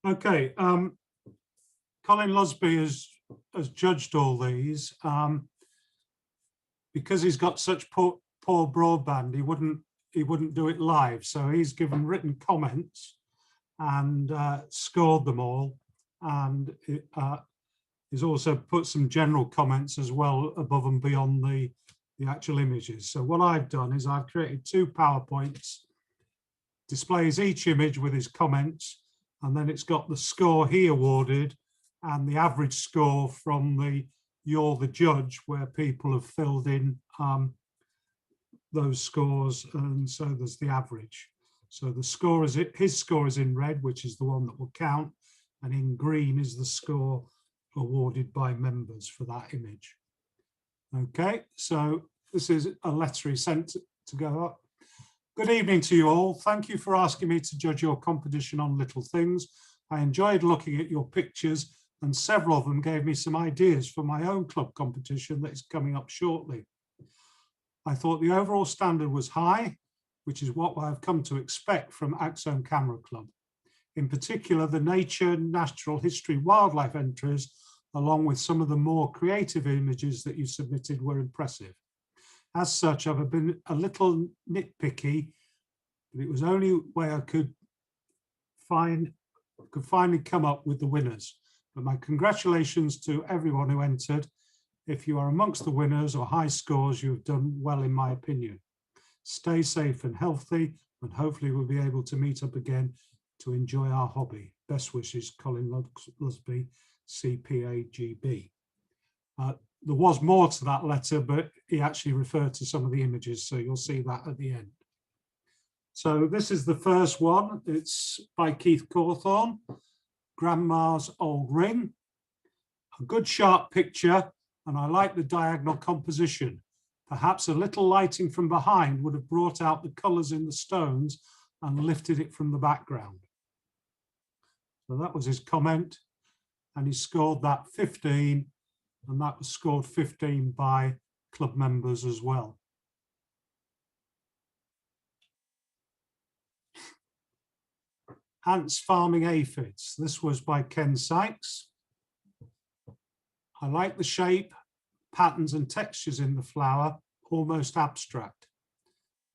Okay, Colin Lusby has judged all these. Because he's got such poor broadband, he wouldn't do it live. So he's given written comments and scored them all, and he's also put some general comments as well above and beyond the actual images. So what I've done is I've created 2 PowerPoints, displays each image with his comments, and then it's got the score he awarded and the average score from the You're the Judge, where people have filled in those scores, and so there's the average. So the score is his score is in red, which is the one that will count, and in green is the score awarded by members for that image. Okay, so this is a letter he sent to go up. Good evening to you all. Thank you for asking me to judge your competition on Little Things. I enjoyed looking at your pictures, and several of them gave me some ideas for my own club competition that is coming up shortly. I thought the overall standard was high, which is what I've come to expect from Axone Camera Club. In particular, the nature, natural history, wildlife entries, along with some of the more creative images that you submitted, were impressive. As such, I've been a little nitpicky, but it was the only way I could finally come up with the winners. But my congratulations to everyone who entered. If you are amongst the winners or high scores, you have done well, in my opinion. Stay safe and healthy, and hopefully we'll be able to meet up again to enjoy our hobby. Best wishes, Colin Lusby, CPAGB. There was more to that letter, but he actually referred to some of the images, so you'll see that at the end. So this is the first one. It's by Keith Cawthorne, Grandma's Old Ring. A good sharp picture, and I like the diagonal composition. Perhaps a little lighting from behind would have brought out the colours in the stones and lifted it from the background. So that was his comment, and he scored that 15, and that was scored 15 by club members as well. Ants farming aphids. This was by Ken Sykes. I like the shape, patterns and textures in the flower, almost abstract.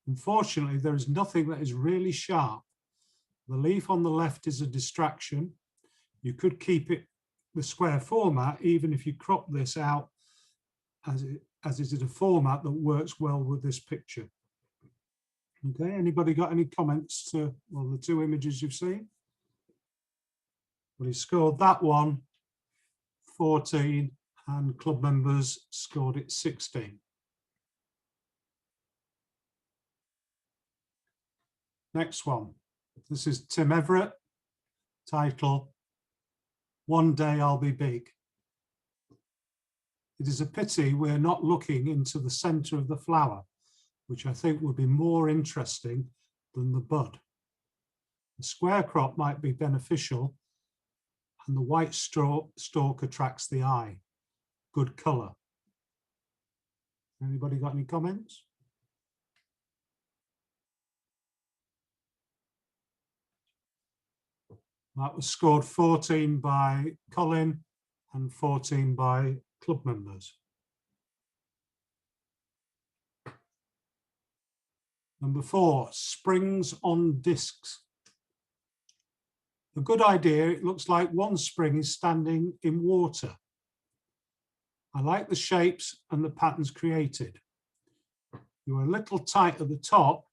Unfortunately, there is nothing that is really sharp. The leaf on the left is a distraction. You could keep it the square format, even if you crop this out, as it is a format that works well with this picture. Okay, anybody got any comments to the 2 images you've seen? Well, he scored that one 14, and club members scored it 16. Next one. This is Tim Everett, title, One Day I'll Be Big. It is a pity we're not looking into the centre of the flower, which I think would be more interesting than the bud. The square crop might be beneficial, and the white stalk attracts the eye. Good colour. Anybody got any comments? That was scored 14 by Colin and 14 by club members. Number 4, springs on discs. A good idea. It looks like one spring is standing in water. I like the shapes and the patterns created. You are a little tight at the top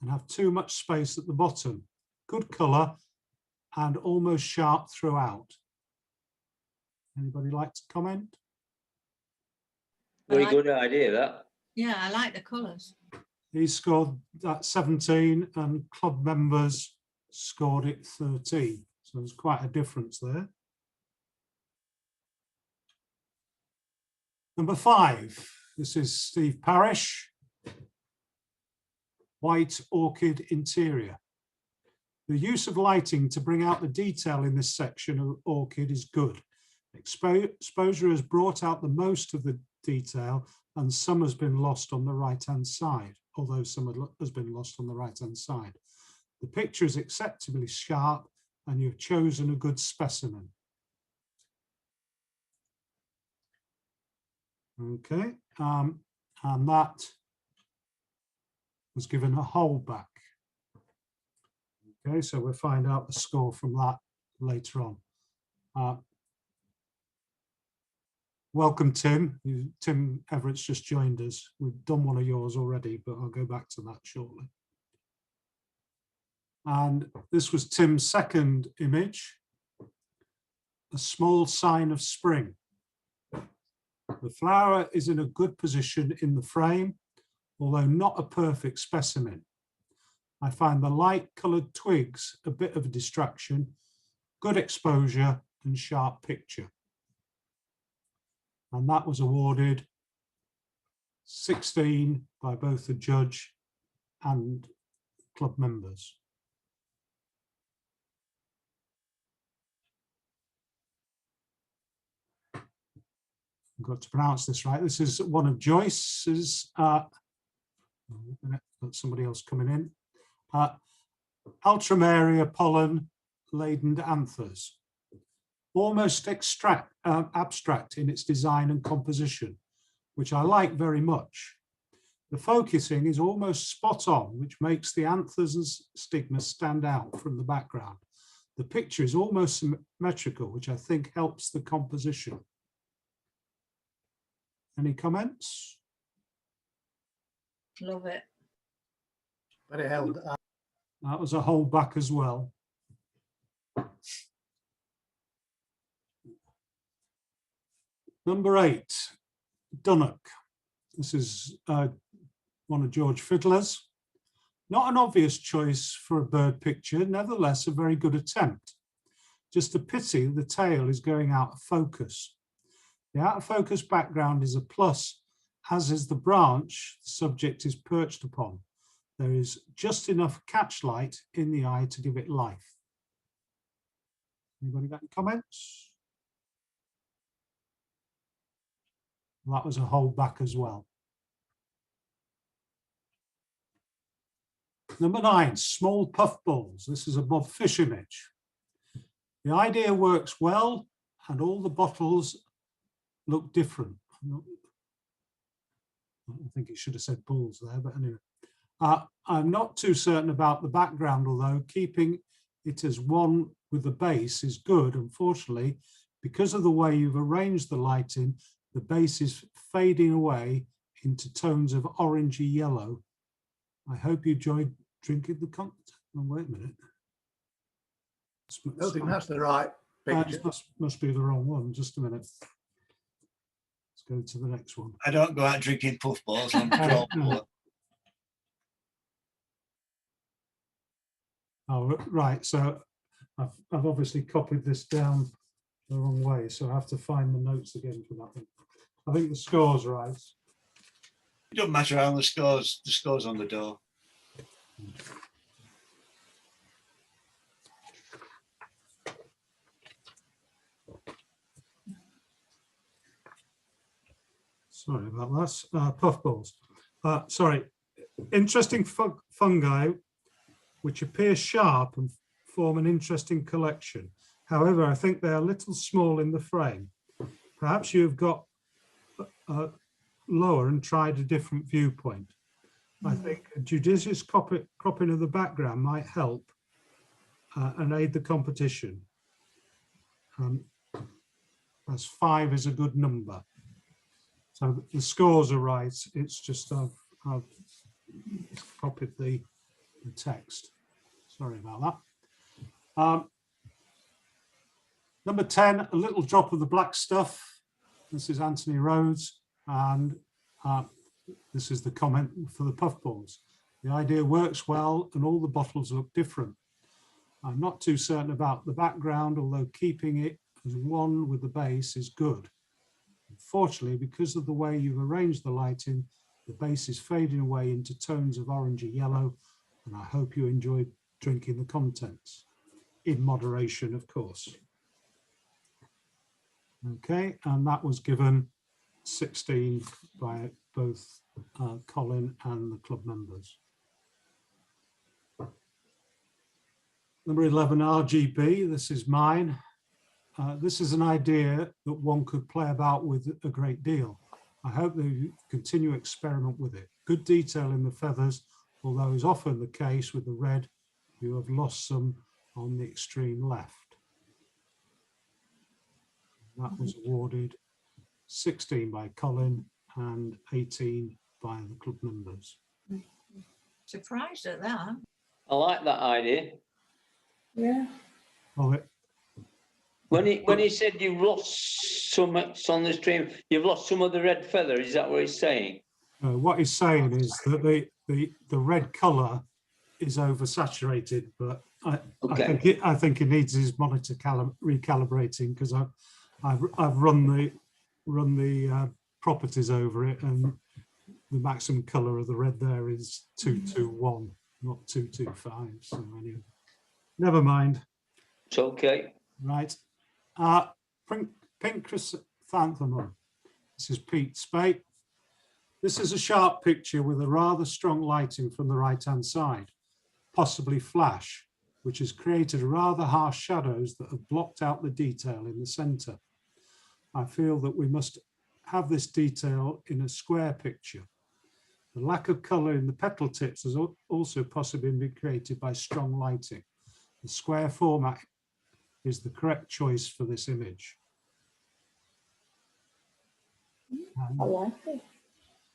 and have too much space at the bottom. Good colour and almost sharp throughout. Anybody like to comment? Very good idea, that. Yeah, I like the colours. He scored that 17 and club members scored it 13. So there's quite a difference there. Number 5, this is Steve Parish, White Orchid Interior. The use of lighting to bring out the detail in this section of orchid is good. Exposure has brought out the most of the detail, and some has been lost on the right-hand side, although some has been lost on the right-hand side. The picture is acceptably sharp and you've chosen a good specimen. Okay, and that was given a holdback. Okay, so we'll find out the score from that later on. Welcome, Tim. Tim Everett's just joined us. We've done one of yours already, but I'll go back to that shortly. And this was Tim's second image, a small sign of spring. The flower is in a good position in the frame, although not a perfect specimen. I find the light-coloured twigs a bit of a distraction, good exposure and sharp picture. And that was awarded 16 by both the judge and club members. I've got to pronounce this right. This is one of Joyce's, somebody else coming in. Ultramaria pollen laden anthers. Almost abstract in its design and composition, which I like very much. The focusing is almost spot on, which makes the anthers and stigmas stand out from the background. The picture is almost symmetrical, which I think helps the composition. Any comments? Love it. Very held. That was a holdback as well. Number 8, Dunnock. This is one of George Fiddler's. Not an obvious choice for a bird picture, nevertheless a very good attempt. Just a pity the tail is going out of focus. The out of focus background is a plus, as is the branch the subject is perched upon. There is just enough catchlight in the eye to give it life. Anybody got any comments? That was a holdback as well. Number 9, small puffballs. This is a Bob Fish image. The idea works well and all the bottles look different. I think it should have said bulls there, but anyway. I'm not too certain about the background, although keeping it as one with the base is good. Unfortunately, because of the way you've arranged the lighting, the base is fading away into tones of orangey yellow. I hope you enjoyed drinking the content. Oh, wait a minute. I don't think that's the right picture. Must be the wrong one. Just a minute. Let's go to the next one. I don't go out drinking puffballs. I'm draw no. Oh, right. So I've obviously copied this down the wrong way, so I have to find the notes again for that one. I think the score's right. It doesn't matter how the score's on the door. Sorry about that. Puffballs. Sorry. Interesting fungi which appear sharp and form an interesting collection. However, I think they are a little small in the frame. Perhaps you've got lower and tried a different viewpoint. I think a judicious cropping of the background might help and aid the competition. As 5 is a good number. So the scores are right. It's just I've copied the text. Sorry about that. Number 10, a little drop of the black stuff. This is Anthony Rhodes, and this is the comment for the puffballs. The idea works well and all the bottles look different. I'm not too certain about the background, although keeping it as one with the base is good. Unfortunately, because of the way you've arranged the lighting, the base is fading away into tones of orangey yellow, and I hope you enjoyed drinking the contents, in moderation, of course. Okay, and that was given 16 by both Colin and the club members. Number 11, RGB. This is mine. This is an idea that one could play about with a great deal. I hope they continue to experiment with it. Good detail in the feathers, although is often the case with the red, you have lost some on the extreme left. That was awarded 16 by Colin and 18 by the club members. Surprised at that. I like that idea. Yeah. Oh, When he said you've lost some on the stream, you've lost some of the red feather. Is that what he's saying? what he's saying is that the red colour is oversaturated, but I think he needs his monitor recalibrating, because I've run the properties over it, and the maximum colour of the red there is 221, not 225. So anyway, never mind. It's okay. Right. Pink chrysanthemum. This is Pete Spate. This is a sharp picture with a rather strong lighting from the right-hand side, possibly flash, which has created rather harsh shadows that have blocked out the detail in the centre. I feel that we must have this detail in a square picture. The lack of colour in the petal tips has also possibly been created by strong lighting. The square format is the correct choice for this image. I like it.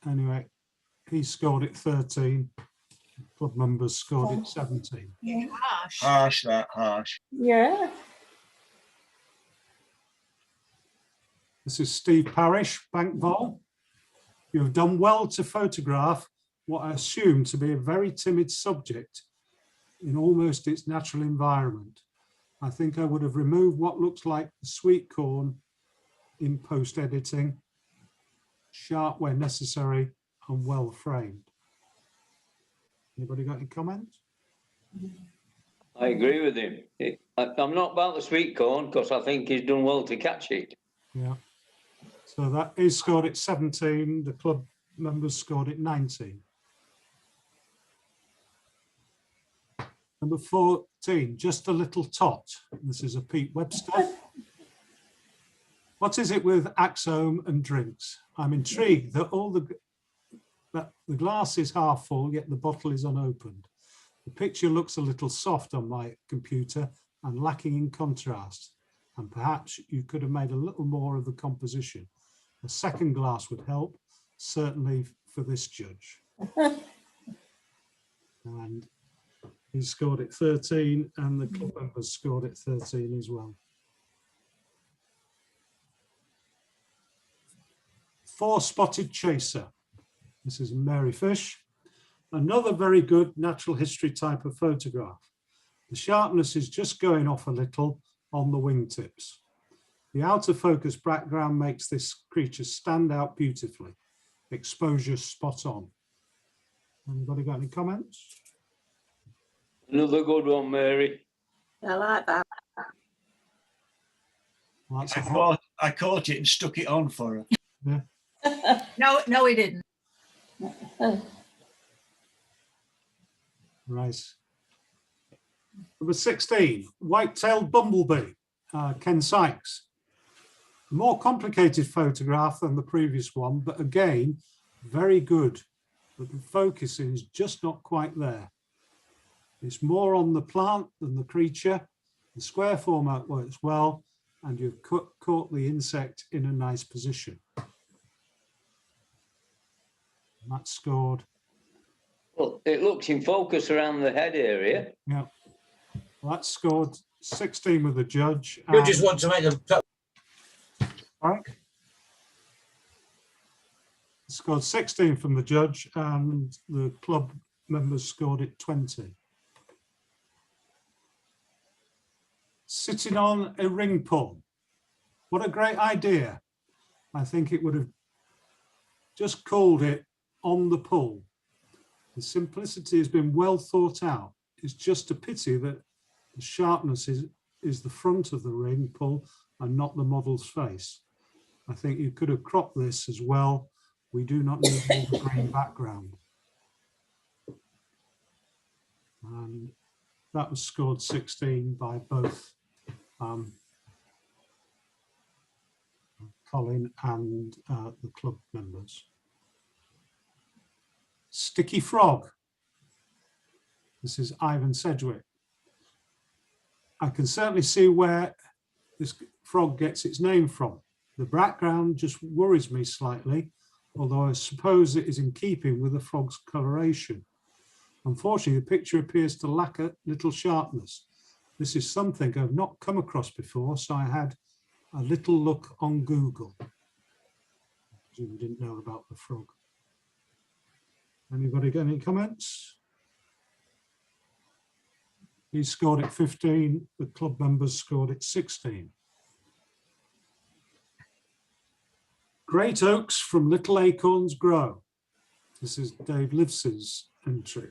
Anyway, he scored it 13. Club members scored it 17. Yeah. Harsh. Harsh, that harsh. Yeah. This is Steve Parish, Bank Vol. You have done well to photograph what I assume to be a very timid subject in almost its natural environment. I think I would have removed what looks like the sweet corn in post-editing, sharp where necessary and well framed. Anybody got any comments? I agree with him. I'm not about the sweet corn, because I think he's done well to catch it. Yeah. So that is scored at 17. The club members scored at 19. Number 14, Just a Little Tot. This is a Pete Webster. What is it with Axome and drinks? I'm intrigued that that the glass is half full, yet the bottle is unopened. The picture looks a little soft on my computer and lacking in contrast. And perhaps you could have made a little more of the composition. A second glass would help, certainly for this judge. And he scored it 13, and the club members scored it 13 as well. 4 Spotted Chaser. This is Mary Fish. Another very good natural history type of photograph. The sharpness is just going off a little on the wingtips. The outer focus background makes this creature stand out beautifully. Exposure spot on. Anybody got any comments? Another good one, Mary. I like that. Well, that's a hot, I caught it and stuck it on for her. yeah. No, he didn't. Right. Number 16, White-tailed Bumblebee, Ken Sykes. A more complicated photograph than the previous one, but again, very good. But the focusing is just not quite there. It's more on the plant than the creature. The square format works well, and you've caught the insect in a nice position. And that scored. Well, it looks in focus around the head area. Yeah. Well, that scored 16 with the judge. You just want to make a Right. Scored 16 from the judge, and the club members scored it 20. Sitting on a ring pull. What a great idea. I think it would have just called it On the Pull. The simplicity has been well thought out. It's just a pity that the sharpness is the front of the ring pull and not the model's face. I think you could have cropped this as well. We do not need all the green background. And that was scored 16 by both Colin and the club members. Sticky Frog. This is Ivan Sedgwick. I can certainly see where this frog gets its name from. The background just worries me slightly, although I suppose it is in keeping with the frog's coloration. Unfortunately, the picture appears to lack a little sharpness. This is something I've not come across before, so I had a little look on Google. We didn't know about the frog. Anybody got any comments? He scored it 15, the club members scored it 16. Great oaks from little acorns grow. This is Dave Livesey's entry.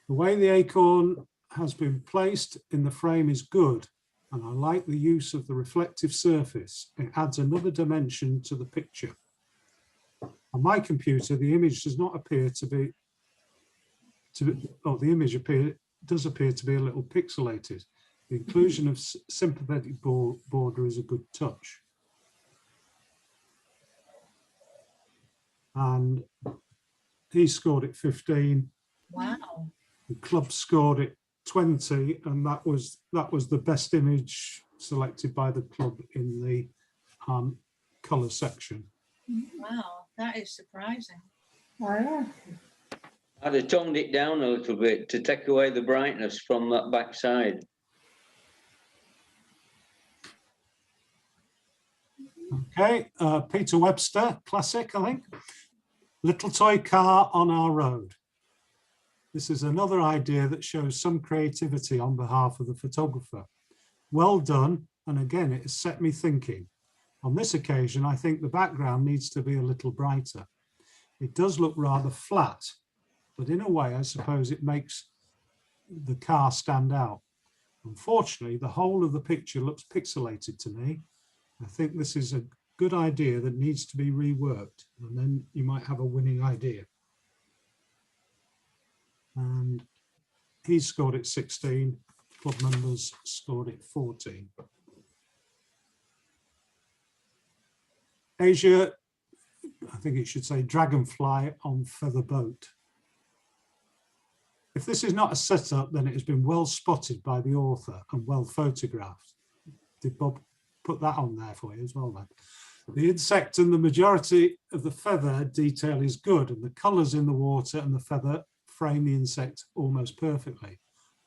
The way the acorn has been placed in the frame is good, and I like the use of the reflective surface. It adds another dimension to the picture. On my computer, the image does not appear to be, the image does appear to be a little pixelated. The inclusion of sympathetic border is a good touch. And he scored it 15. Wow. The club scored it 20, and that was the best image selected by the club in the colour section. Wow, that is surprising. Oh, yeah. I'd have toned it down a little bit to take away the brightness from that back side. Okay, Peter Webster, classic, I think. Little toy car on our road. This is another idea that shows some creativity on behalf of the photographer. Well done, and again, it has set me thinking. On this occasion, I think the background needs to be a little brighter. It does look rather flat, but in a way, I suppose it makes the car stand out. Unfortunately, the whole of the picture looks pixelated to me. I think this is a good idea that needs to be reworked, and then you might have a winning idea. And he scored it 16, club members scored it 14. Asia, I think it should say dragonfly on feather boat. If this is not a setup, then it has been well spotted by the author and well photographed. Did Bob put that on there for you as well then? The insect and the majority of the feather detail is good, and the colours in the water and the feather frame the insect almost perfectly.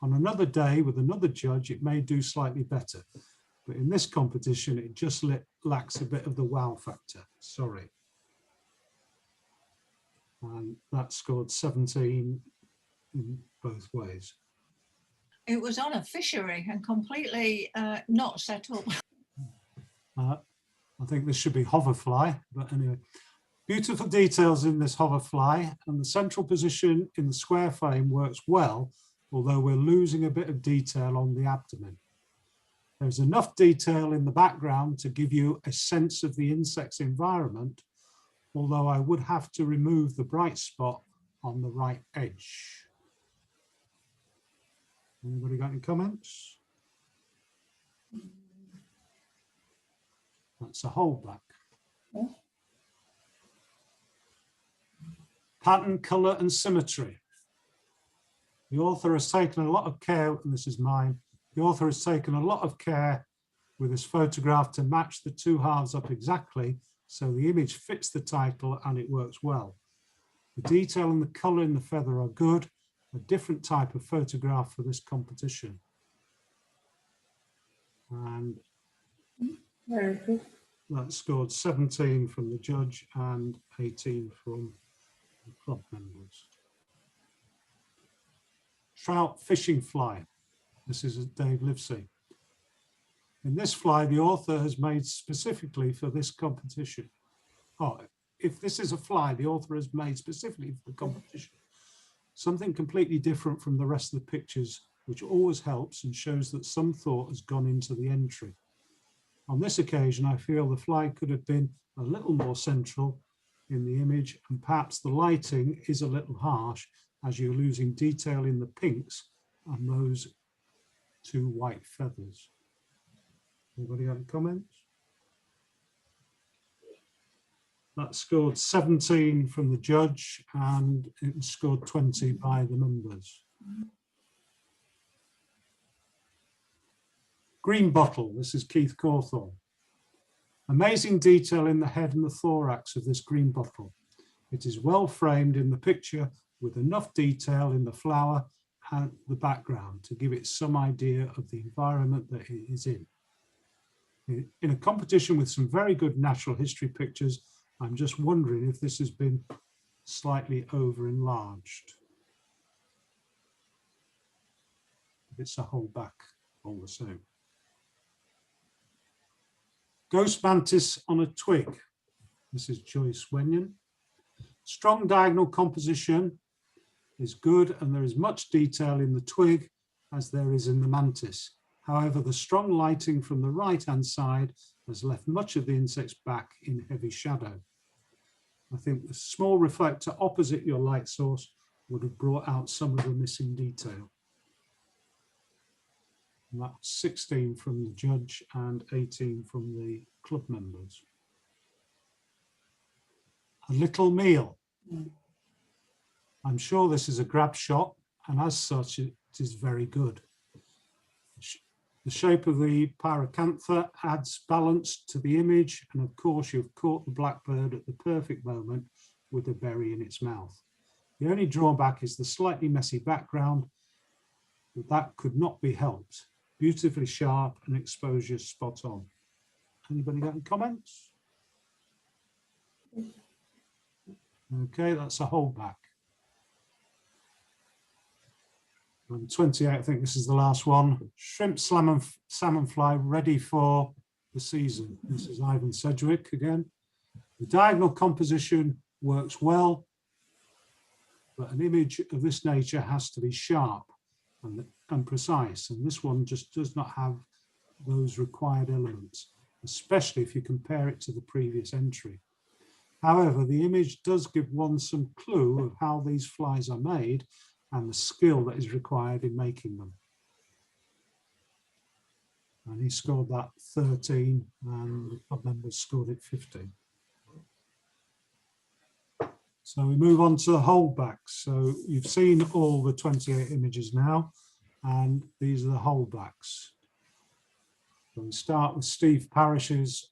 On another day with another judge, it may do slightly better, but in this competition, it just lacks a bit of the wow factor. Sorry. And that scored 17 in both ways. It was on a fishery and completely not set up. I think this should be hoverfly, but anyway. Beautiful details in this hoverfly, and the central position in the square frame works well, although we're losing a bit of detail on the abdomen. There's enough detail in the background to give you a sense of the insect's environment, although I would have to remove the bright spot on the right edge. Anybody got any comments? That's a whole black. Yeah. Pattern, colour and symmetry. The author has taken a lot of care, and this is mine, the author has taken a lot of care with this photograph to match the two halves up exactly, so the image fits the title and it works well. The detail and the colour in the feather are good, a different type of photograph for this competition. And Very good. that scored 17 from the judge and 18 from the club members. Trout fishing fly. This is Dave Livesey. In this fly, the author has made specifically for this competition. Oh, if this is a fly, the author has made specifically for the competition. Something completely different from the rest of the pictures, which always helps and shows that some thought has gone into the entry. On this occasion, I feel the fly could have been a little more central in the image, and perhaps the lighting is a little harsh as you're losing detail in the pinks and those 2 white feathers. Anybody got any comments? That scored 17 from the judge and it was scored 20 by the members. Green bottle, this is Keith Cawthorne. Amazing detail in the head and the thorax of this green bottle. It is well framed in the picture with enough detail in the flower and the background to give it some idea of the environment that it is in. In a competition with some very good natural history pictures, I'm just wondering if this has been slightly over enlarged. It's a whole back all the same. Ghost mantis on a twig. This is Joyce Wenyon. Strong diagonal composition is good and there is much detail in the twig as there is in the mantis. However, the strong lighting from the right-hand side has left much of the insect's back in heavy shadow. I think the small reflector opposite your light source would have brought out some of the missing detail. And that was 16 from the judge and 18 from the club members. A little meal. I'm sure this is a grab shot and as such it is very good. The shape of the pyracantha adds balance to the image and of course you've caught the blackbird at the perfect moment with the berry in its mouth. The only drawback is the slightly messy background, but that could not be helped. Beautifully sharp and exposure spot on. Anybody got any comments? Okay, that's a holdback. And 28, I think this is the last one. Shrimp, salmon fly ready for the season. This is Ivan Sedgwick again. The diagonal composition works well, but an image of this nature has to be sharp and precise. And this one just does not have those required elements, especially if you compare it to the previous entry. However, the image does give one some clue of how these flies are made and the skill that is required in making them. And he scored that 13 and the club members scored it 15. So we move on to the holdbacks. So you've seen all the 28 images now, and these are the holdbacks. So we start with Steve Parrish's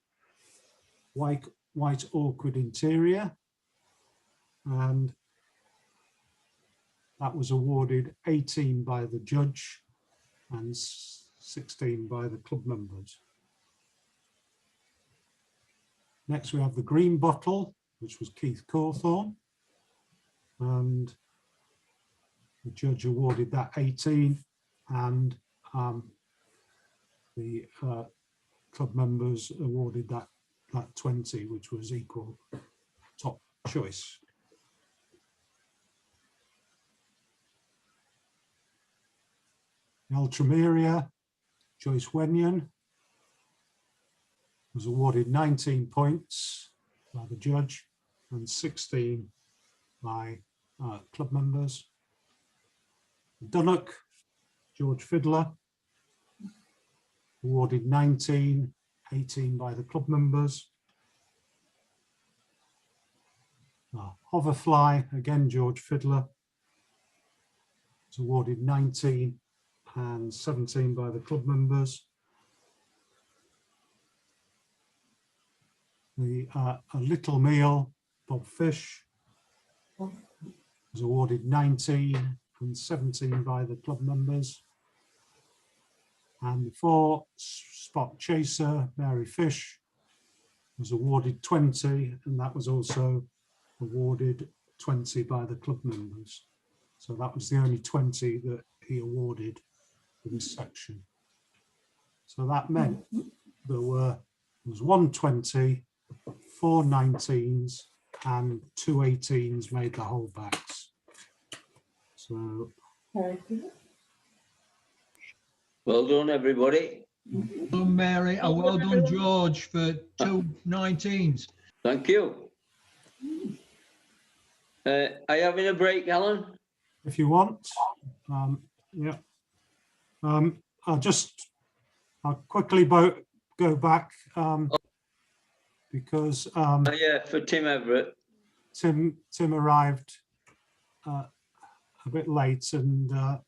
white awkward interior, and that was awarded 18 by the judge and 16 by the club members. Next we have the green bottle, which was Keith Cawthorne, and the judge awarded that 18 and the club members awarded that 20, which was equal top choice. Ultrameria, Joyce Wenyon was awarded 19 points by the judge and 16 by club members. Dunnock, George Fiddler, awarded 19, 18 by the club members. Hoverfly, again George Fiddler, was awarded 19 and 17 by the club members. A Little Meal, Bob Fish, was awarded 19 and 17 by the club members. And the 4 Spot Chaser, Mary Fish, was awarded 20 and that was also awarded 20 by the club members. So that was the only 20 that he awarded for this section. So that meant there was 120, 4 19s and 2 18s made the holdbacks. So Very good. Well done, everybody. Well done, Mary, and well done, George, for 2 19s. Thank you. Are you having a break, Alan? if you want, yeah. I'll quickly go back because Oh, yeah, for Tim Everett. Tim arrived a bit late, and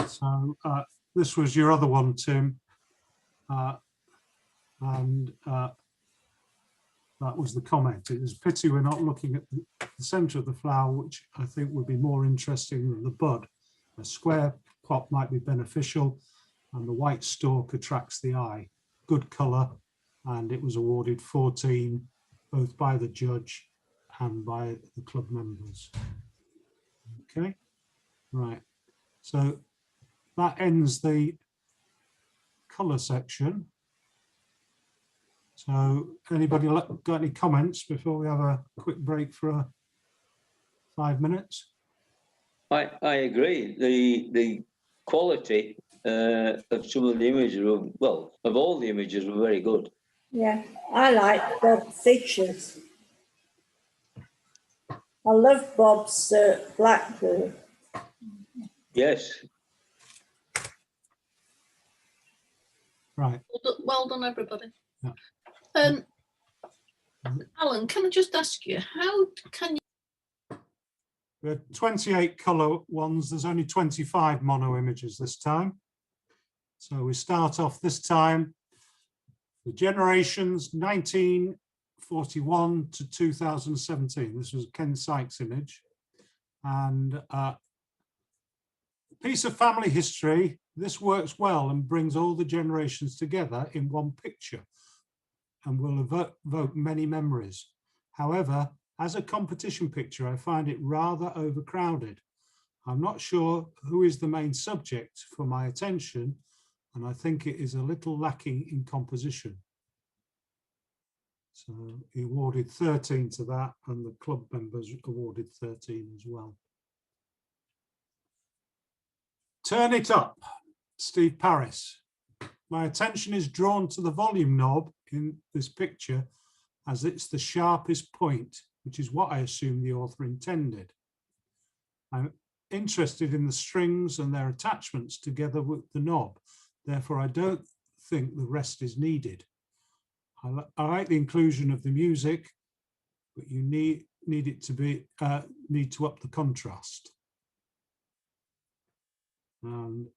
so this was your other one, Tim, and that was the comment. It was a pity we're not looking at the centre of the flower, which I think would be more interesting than the bud. A square pot might be beneficial, and the white stalk attracts the eye. Good colour, and it was awarded 14, both by the judge and by the club members. Okay, right. So that ends the colour section. So anybody got any comments before we have a quick break for 5 minutes? I agree. The quality of some of the images, well, of all the images, were very good. Yeah, I like Bob Fisher's. I love Bob's Blackbird. Yes. Right. Well done, everybody. Yeah. Alan, can I just ask you, how can you? We had 28 colour ones. There's only 25 mono images this time. So we start off this time, the generations 1941 to 2017. This was Ken Sykes' image. And a piece of family history. This works well and brings all the generations together in one picture and will evoke many memories. However, as a competition picture, I find it rather overcrowded. I'm not sure who is the main subject for my attention, and I think it is a little lacking in composition. So he awarded 13 to that, and the club members awarded 13 as well. Turn it up, Steve Parris. My attention is drawn to the volume knob in this picture as it's the sharpest point, which is what I assume the author intended. I'm interested in the strings and their attachments together with the knob. Therefore, I don't think the rest is needed. I like the inclusion of the music, but you need it to be need to up the contrast. And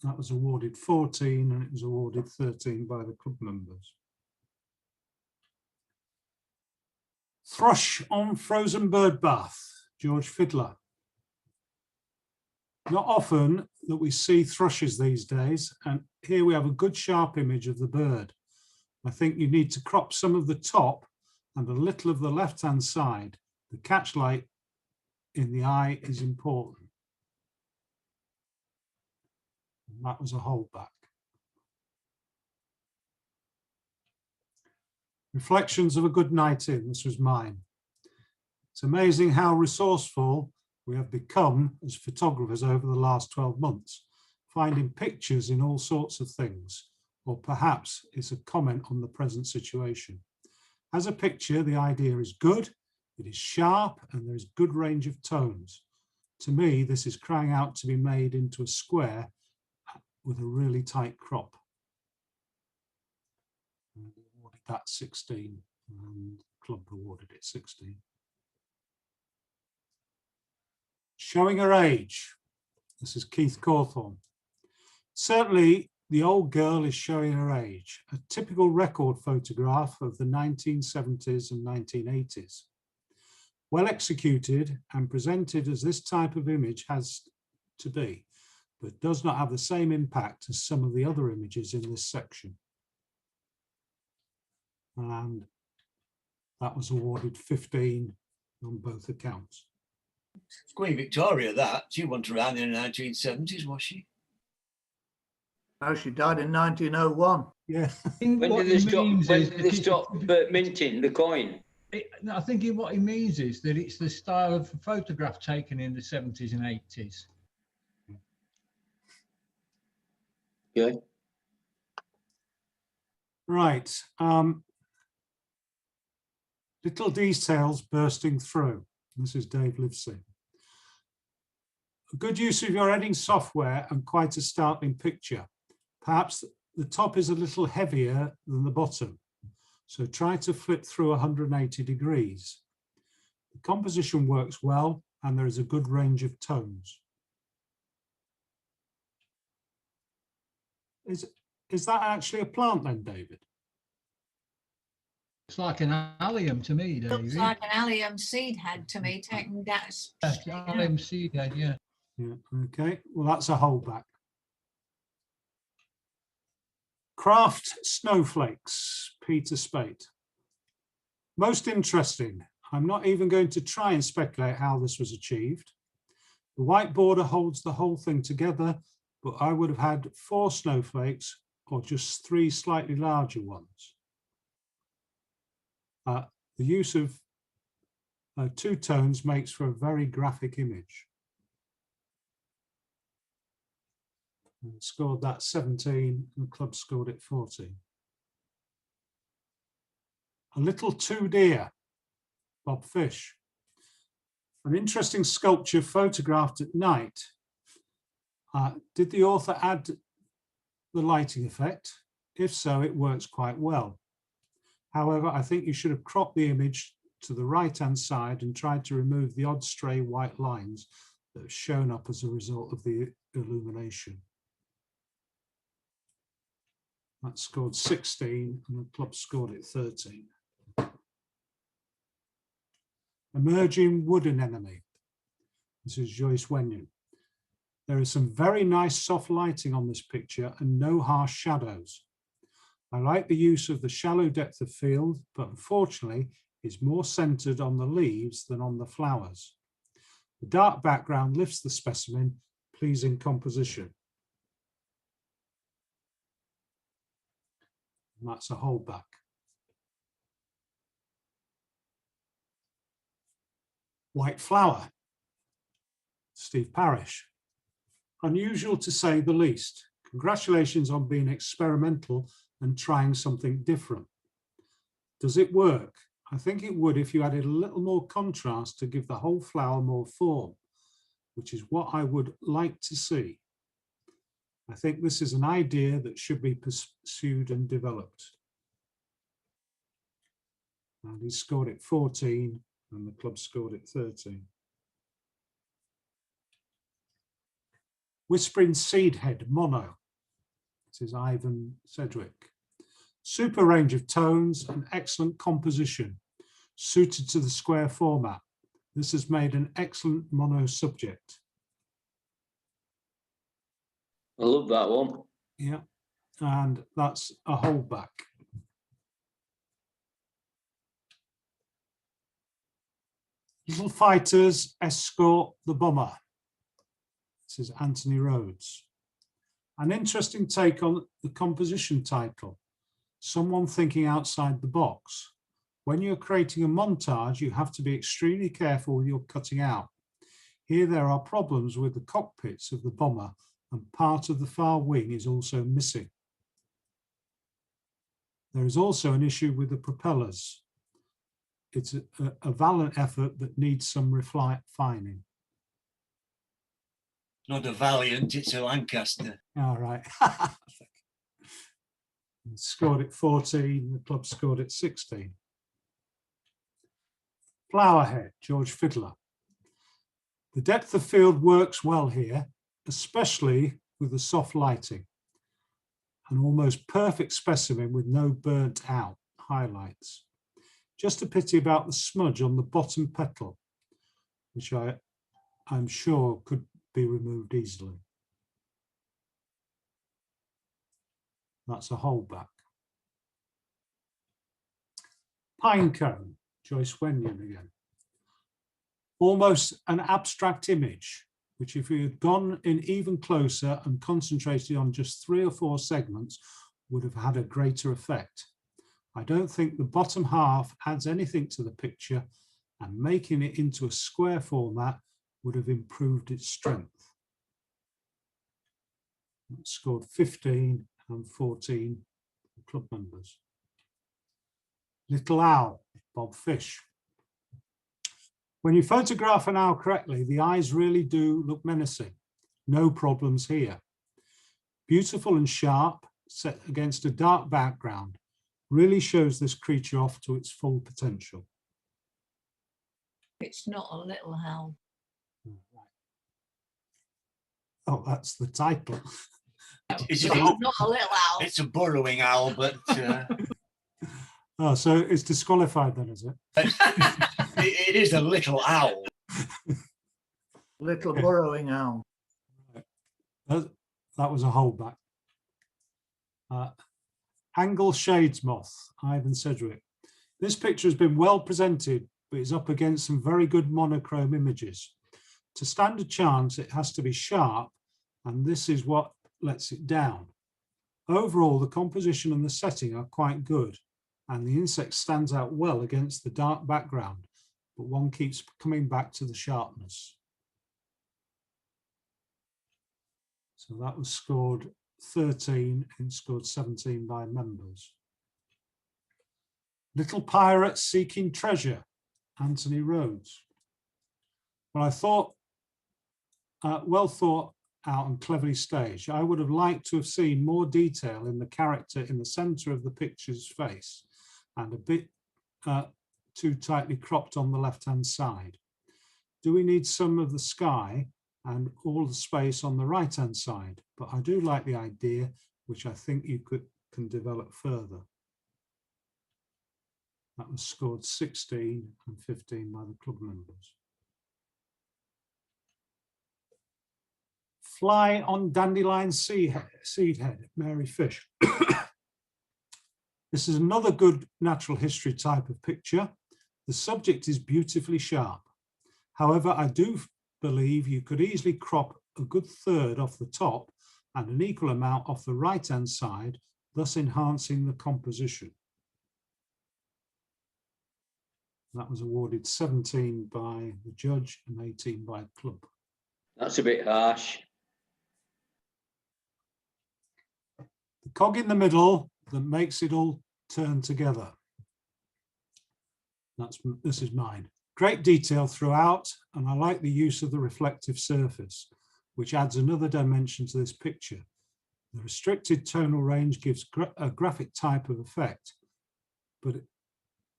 that was awarded 14, and it was awarded 13 by the club members. Thrush on Frozen Bird Bath, George Fiddler. Not often that we see thrushes these days, and here we have a good sharp image of the bird. I think you need to crop some of the top and a little of the left-hand side. The catchlight in the eye is important. And that was a holdback. Reflections of a Good Night In, this was mine. It's amazing how resourceful we have become as photographers over the last 12 months, finding pictures in all sorts of things, or perhaps it's a comment on the present situation. As a picture, the idea is good, it is sharp, and there is good range of tones. To me, this is crying out to be made into a square with a really tight crop. And we awarded that 16, and the club awarded it 16. Showing her age. This is Keith Cawthorne. Certainly, the old girl is showing her age, a typical record photograph of the 1970s and 1980s. Well executed and presented as this type of image has to be, but does not have the same impact as some of the other images in this section. And that was awarded 15 on both accounts. Queen Victoria, that. She wasn't around in the 1970s, was she? No, she died in 1901. Yeah. When did they stop minting the coin? I think what he means is that it's the style of photograph taken in the 70s and 80s. Yeah. Right. Little details bursting through. This is Dave Livesey. Good use of your editing software and quite a startling picture. Perhaps the top is a little heavier than the bottom, so try to flip through 180 degrees. The composition works well and there is a good range of tones. Is that actually a plant then, David? It's like an allium to me, Looks David. like an allium seed head to me, taken that. Yes, allium seed head, yeah. Yeah, okay. Well, that's a holdback. Craft snowflakes, Peter Spate. Most interesting. I'm not even going to try and speculate how this was achieved. The white border holds the whole thing together, but I would have had 4 snowflakes or just 3 slightly larger ones. The use of 2 tones makes for a very graphic image. And scored that 17 and the club scored it 14. A little too dear, Bob Fish. An interesting sculpture photographed at night. Did the author add the lighting effect? If so, it works quite well. However, I think you should have cropped the image to the right-hand side and tried to remove the odd stray white lines that have shown up as a result of the illumination. That scored 16 and the club scored it 13. Emerging wooden enemy. This is Joyce Wenyon. There is some very nice soft lighting on this picture and no harsh shadows. I like the use of the shallow depth of field, but unfortunately it's more centered on the leaves than on the flowers. The dark background lifts the specimen, pleasing composition. And that's a holdback. White flower, Steve Parish. Unusual to say the least. Congratulations on being experimental and trying something different. Does it work? I think it would if you added a little more contrast to give the whole flower more form, which is what I would like to see. I think this is an idea that should be pursued and developed. And he scored it 14 and the club scored it 13. Whispering Seed Head, mono. This is Ivan Sedgwick. Super range of tones and excellent composition, suited to the square format. This has made an excellent mono subject. I love that one. Yeah, and that's a holdback. Little Fighters Escort the Bomber. This is Anthony Rhodes. An interesting take on the composition title. Someone thinking outside the box. When you're creating a montage, you have to be extremely careful with your cutting out. Here there are problems with the cockpits of the bomber and part of the far wing is also missing. There is also an issue with the propellers. It's a valiant effort that needs some refining. Not a Valiant, it's a Lancaster. All right. Scored it 14, the club scored it 16. Flowerhead, George Fiddler. The depth of field works well here, especially with the soft lighting. An almost perfect specimen with no burnt out highlights. Just a pity about the smudge on the bottom petal, which I'm sure could be removed easily. That's a holdback. Pinecone, Joyce Wenyon again. Almost an abstract image, which if we had gone in even closer and concentrated on just 3 or 4 segments, would have had a greater effect. I don't think the bottom half adds anything to the picture, and making it into a square format would have improved its strength. It scored 15 and 14 club members. Little Owl, Bob Fish. When you photograph an owl correctly, the eyes really do look menacing. No problems here. Beautiful and sharp, set against a dark background, really shows this creature off to its full potential. It's not a little owl. Oh, that's the title. It's It's a, not a little owl. it's a burrowing owl, but Oh, so it's disqualified then, is it? it is a little owl. Little burrowing owl. That was a holdback. Angle Shades Moth, Ivan Sedgwick. This picture has been well presented, but is up against some very good monochrome images. To stand a chance, it has to be sharp, and this is what lets it down. Overall, the composition and the setting are quite good, and the insect stands out well against the dark background, but one keeps coming back to the sharpness. So that was scored 13 and scored 17 by members. Little Pirate Seeking Treasure, Anthony Rhodes. Well, I thought, well thought out and cleverly staged. I would have liked to have seen more detail in the character in the center of the picture's face and a bit too tightly cropped on the left-hand side. Do we need some of the sky and all the space on the right-hand side? But I do like the idea, which I think you can develop further. That was scored 16 and 15 by the club members. Fly on Dandelion Seedhead, Mary Fish. This is another good natural history type of picture. The subject is beautifully sharp. However, I do believe you could easily crop a good third off the top and an equal amount off the right-hand side, thus enhancing the composition. That was awarded 17 by the judge and 18 by the club. That's a bit harsh. The cog in the middle that makes it all turn together. This is mine. Great detail throughout, and I like the use of the reflective surface, which adds another dimension to this picture. The restricted tonal range gives a graphic type of effect, but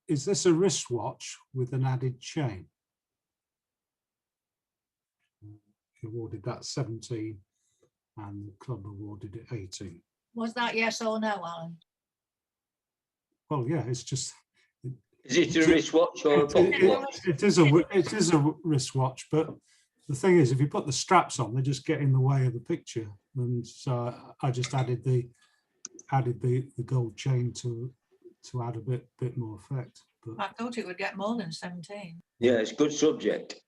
is this a wristwatch with an added chain? He awarded that 17 and the club awarded it 18. Was that yes or no, Alan? Well, yeah, it's just. Is it a wristwatch or a pocket watch? It is a wristwatch, but the thing is, if you put the straps on, they just get in the way of the picture, and so I just added the gold chain to add a bit more effect. But I thought it would get more than 17. Yeah, it's a good subject.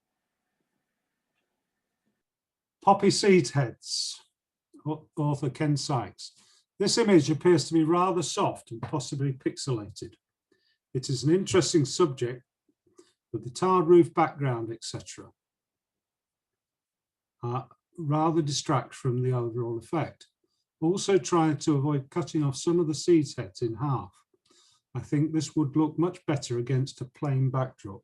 Poppy Seed Heads, author Ken Sykes. This image appears to be rather soft and possibly pixelated. It is an interesting subject with the tiled roof background, etc. Rather distract from the overall effect. Also try to avoid cutting off some of the seed heads in half. I think this would look much better against a plain backdrop.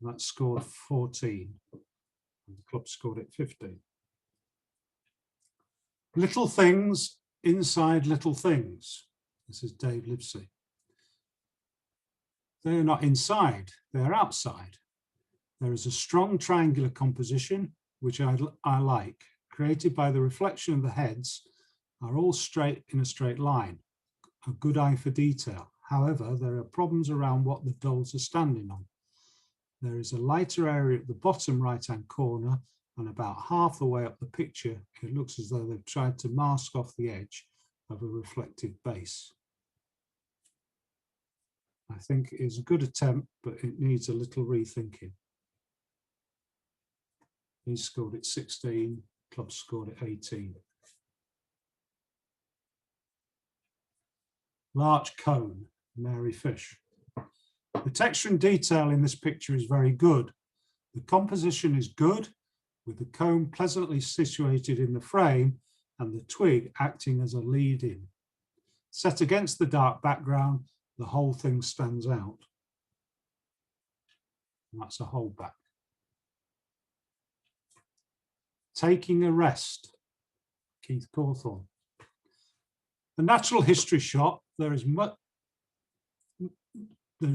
That scored 14. And the club scored it 15. Little things inside little things. This is Dave Livesey. They're not inside, they're outside. There is a strong triangular composition, which I like, created by the reflection of the heads are all straight in a straight line. A good eye for detail. However, there are problems around what the dolls are standing on. There is a lighter area at the bottom right-hand corner, and about half the way up the picture, it looks as though they've tried to mask off the edge of a reflective base. I think it is a good attempt, but it needs a little rethinking. He scored it 16, club scored it 18. Larch Cone, Mary Fish. The texture and detail in this picture is very good. The composition is good, with the cone pleasantly situated in the frame and the twig acting as a lead-in. Set against the dark background, the whole thing stands out. And that's a holdback. Taking a rest, Keith Cawthorne. The natural history shot, there's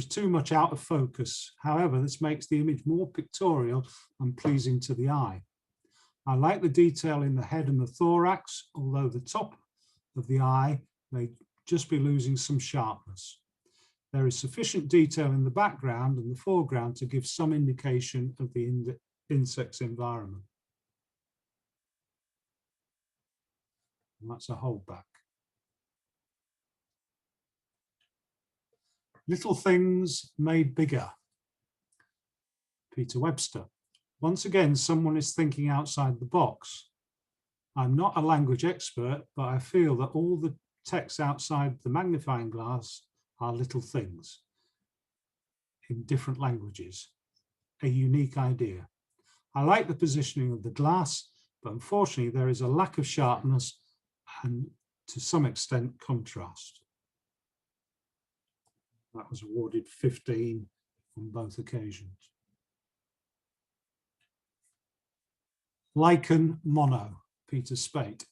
too much out of focus. However, this makes the image more pictorial and pleasing to the eye. I like the detail in the head and the thorax, although the top of the eye may just be losing some sharpness. There is sufficient detail in the background and the foreground to give some indication of the insect's environment. And that's a holdback. Little things made bigger. Peter Webster. Once again, someone is thinking outside the box. I'm not a language expert, but I feel that all the text outside the magnifying glass are little things in different languages. A unique idea. I like the positioning of the glass, but unfortunately there is a lack of sharpness and to some extent contrast. That was awarded 15 on both occasions. Lichen mono, Peter Spate.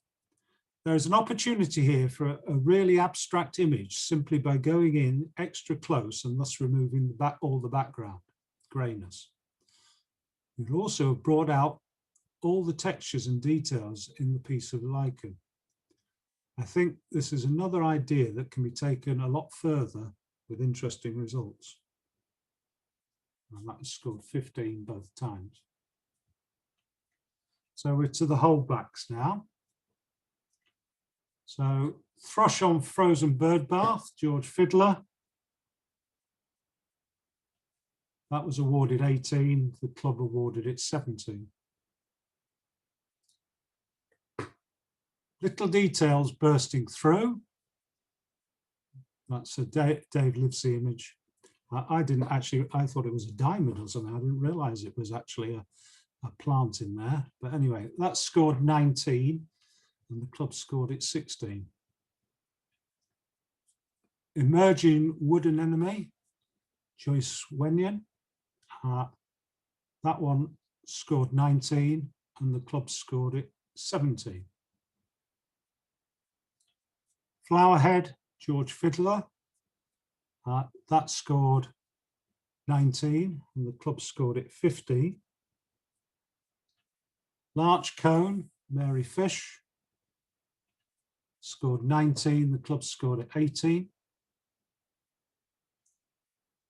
There is an opportunity here for a really abstract image simply by going in extra close and thus removing all the background grayness. You can also have brought out all the textures and details in the piece of lichen. I think this is another idea that can be taken a lot further with interesting results. And that was scored 15 both times. So we're to the holdbacks now. So thrush on frozen bird bath, George Fiddler. That was awarded 18, the club awarded it 17. Little details bursting through. That's a Dave Livesey image. I didn't actually, I thought it was a diamond or something. I didn't realize it was actually a plant in there. But anyway, that scored 19 and the club scored it 16. Emerging wood anemone, Joyce Wenyan. That one scored 19 and the club scored it 17. Flowerhead, George Fiddler. That scored 19 and the club scored it 15. Larch cone, Mary Fish. Scored 19, the club scored it 18.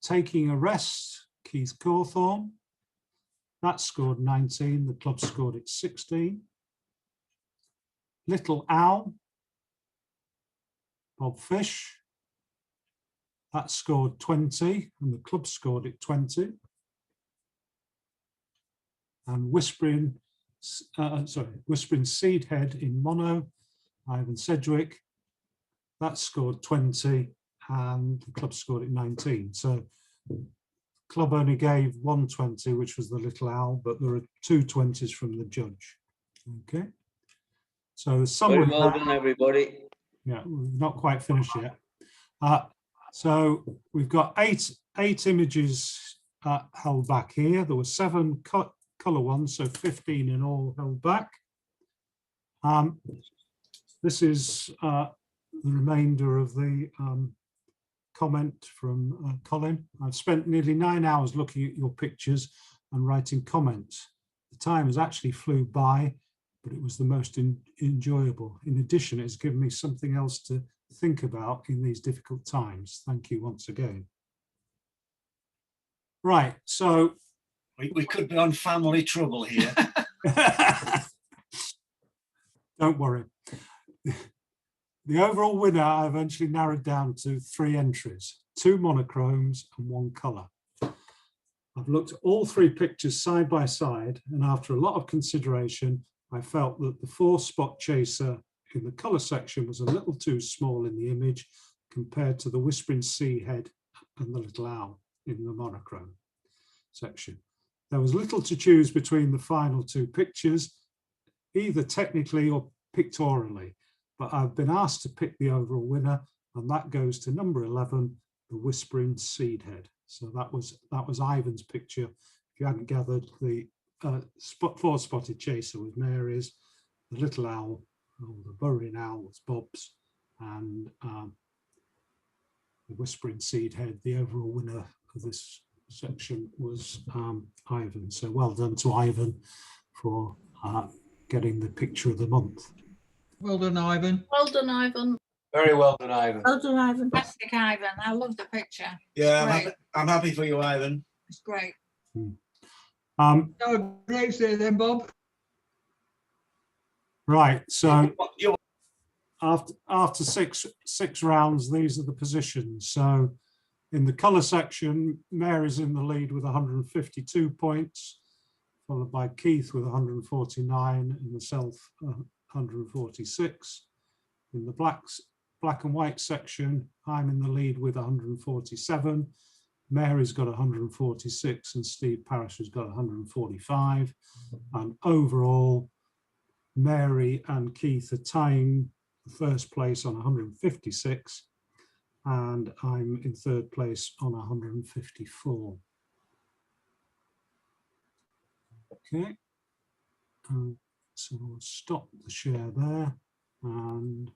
Taking a rest, Keith Cawthorne. That scored 19, the club scored it 16. Little Owl, Bob Fish. That scored 20 and the club scored it 20. And Whispering Seed Head in mono, Ivan Sedgwick. That scored 20 and the club scored it 19. So the club only gave 120, which was the Little Owl, but there are 2 20s from the judge. Okay. So the summary. Very well done, everybody. Yeah, we've not quite finished yet. So we've got eight images held back here. There were 7 colour ones, so 15 in all held back. This is the remainder of the comment from Colin. I've spent nearly 9 hours looking at your pictures and writing comments. The time has actually flew by, but it was the most enjoyable. In addition, it's given me something else to think about in these difficult times. Thank you once again. Right, so. We could be on family trouble here. Don't worry. The overall winner I eventually narrowed down to 3 entries, 2 monochromes and 1 colour. I've looked at all 3 pictures side by side, and after a lot of consideration, I felt that the 4-spot chaser in the colour section was a little too small in the image compared to the Whispering Sea Head and the Little Owl in the monochrome section. There was little to choose between the final 2 pictures, either technically or pictorially, but I've been asked to pick the overall winner, and that goes to number 11, the Whispering Seed Head. So that was Ivan's picture. If you hadn't gathered, the four-spotted chaser was Mary's, the little owl, or the burrowing owl was Bob's, and the whispering seed head, the overall winner of this section, was Ivan. So well done to Ivan for getting the picture of the month. Well done, Ivan. Well done, Ivan. Very well done, Ivan. Well done, Ivan. Fantastic, Ivan. I love the picture. Yeah, Great. I'm happy for you, Ivan. It's great. No grapes there then, Bob. Right, so You- after six rounds, these are the positions. So in the colour section, Mary's in the lead with 152 points, followed by Keith with 149 and myself 146. In the black and white section, I'm in the lead with 147. Mary's got 146 and Steve Parrish has got 145. And overall, Mary and Keith are tying the first place on 156, and I'm in third place on 154. Okay, so we'll stop the share there, and